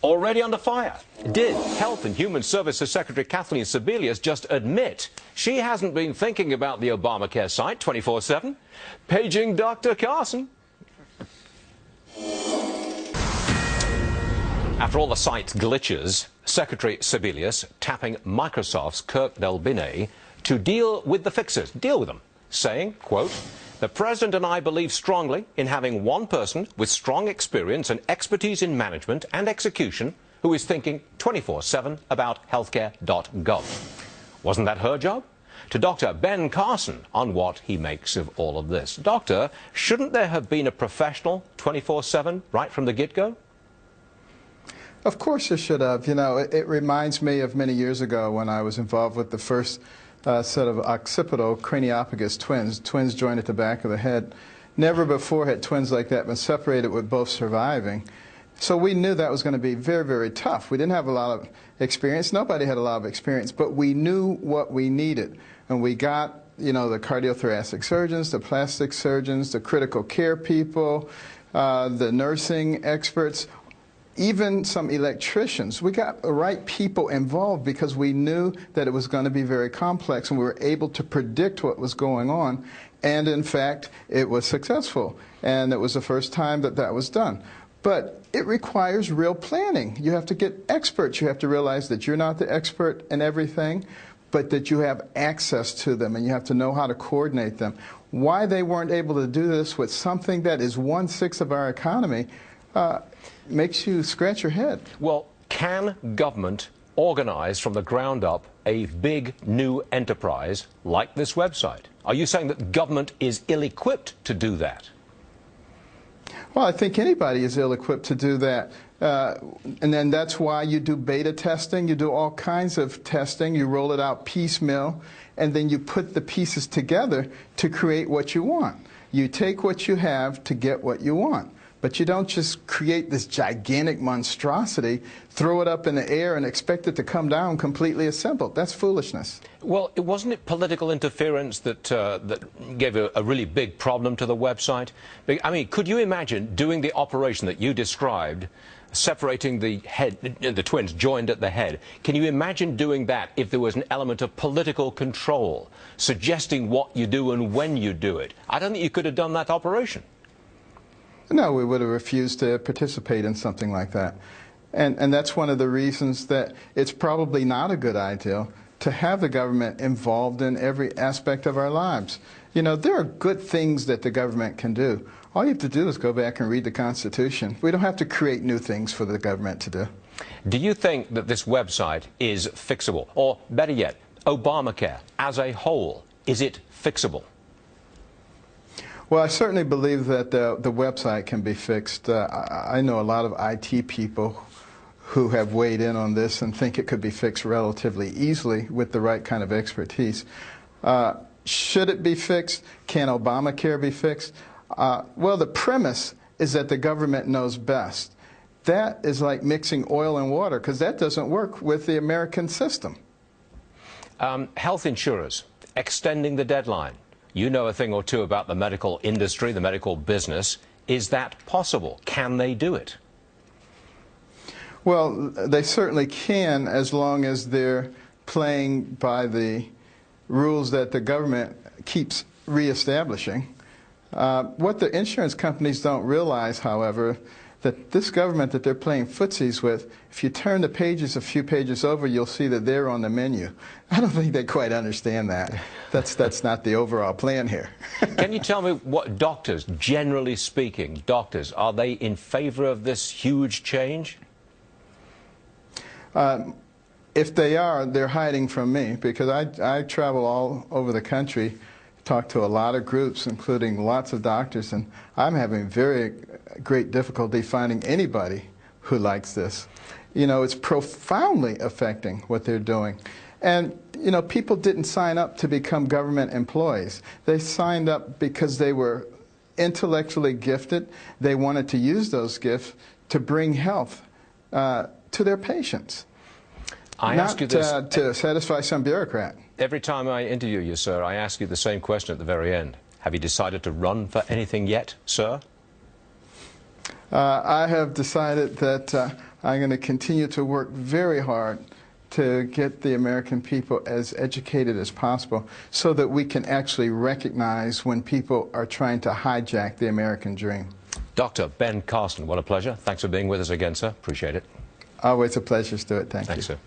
already under fire. Did Health and Human Services Secretary Kathleen Sebelius just admit she hasn't been thinking about the Obamacare site 24/7? Paging Dr. Carson. After all the site's glitches, Secretary Sebelius tapping Microsoft's Kirk Del Binet to deal with the fixes, deal with them, saying, quote, "The President and I believe strongly in having one person with strong experience and expertise in management and execution who is thinking 24/7 about healthcare.gov. Wasn't that her job? To Dr. Ben Carson on what he makes of all of this. Doctor, shouldn't there have been a professional 24/7 right from the get-go? Of course there should have. You know, it reminds me of many years ago when I was involved with the first set of occipital craniopagus twins. Twins joined at the back of the head. Never before had twins like that been separated with both surviving. So we knew that was going to be very, very tough. We didn't have a lot of experience. Nobody had a lot of experience, but we knew what we needed. And we got, you know, the cardiothoracic surgeons, the plastic surgeons, the critical care people, the nursing experts, even some electricians. We got the right people involved because we knew that it was going to be very complex, and we were able to predict what was going on. And in fact, it was successful. And it was the first time that that was done. But it requires real planning. You have to get experts. You have to realize that you're not the expert in everything, but that you have access to them, and you have to know how to coordinate them. Why they weren't able to do this with something that is 1/6 of our economy makes you scratch your head. Well, can government organize from the ground up a big new enterprise like this website? Are you saying that government is ill-equipped to do that? Well, I think anybody is ill-equipped to do that. And then that's why you do beta testing. You do all kinds of testing. You roll it out piecemeal, and then you put the pieces together to create what you want. You take what you have to get what you want. But you don't just create this gigantic monstrosity, throw it up in the air, and expect it to come down completely assembled. That's foolishness. Well, wasn't it political interference that gave a really big problem to the website? I mean, could you imagine doing the operation that you described, separating the head, the twins joined at the head? Can you imagine doing that if there was an element of political control, suggesting what you do and when you do it? I don't think you could have done that operation. No, we would have refused to participate in something like that. And that's one of the reasons that it's probably not a good idea to have the government involved in every aspect of our lives. You know, there are good things that the government can do. All you have to do is go back and read the Constitution. We don't have to create new things for the government to do. Do you think that this website is fixable? Or better yet, Obamacare as a whole, is it fixable? Well, I certainly believe that the website can be fixed. I know a lot of IT people who have weighed in on this and think it could be fixed relatively easily with the right kind of expertise. Should it be fixed? Can Obamacare be fixed? Well, the premise is that the government knows best. That is like mixing oil and water, because that doesn't work with the American system. Health insurers extending the deadline. You know a thing or two about the medical industry, the medical business. Is that possible? Can they do it? Well, they certainly can, as long as they're playing by the rules that the government keeps reestablishing. What the insurance companies don't realize, however, that this government that they're playing footsies with, if you turn the pages a few pages over, you'll see that they're on the menu. I don't think they quite understand that. That's not the overall plan here. Can you tell me what doctors, generally speaking, doctors, are they in favor of this huge change? If they are, they're hiding from me, because I travel all over the country, talk to a lot of groups, including lots of doctors, and I'm having very great difficulty finding anybody who likes this. You know, it's profoundly affecting what they're doing. And, you know, people didn't sign up to become government employees. They signed up because they were intellectually gifted. They wanted to use those gifts to bring health to their patients. I ask you this to satisfy some bureaucrat. Every time I interview you, sir, I ask you the same question at the very end. Have you decided to run for anything yet, sir? I have decided that I'm going to continue to work very hard to get the American people as educated as possible so that we can actually recognize when people are trying to hijack the American dream. Dr. Ben Carson, what a pleasure. Thanks for being with us again, sir. Appreciate it. Always a pleasure, Stuart. Thank you. Thanks, sir.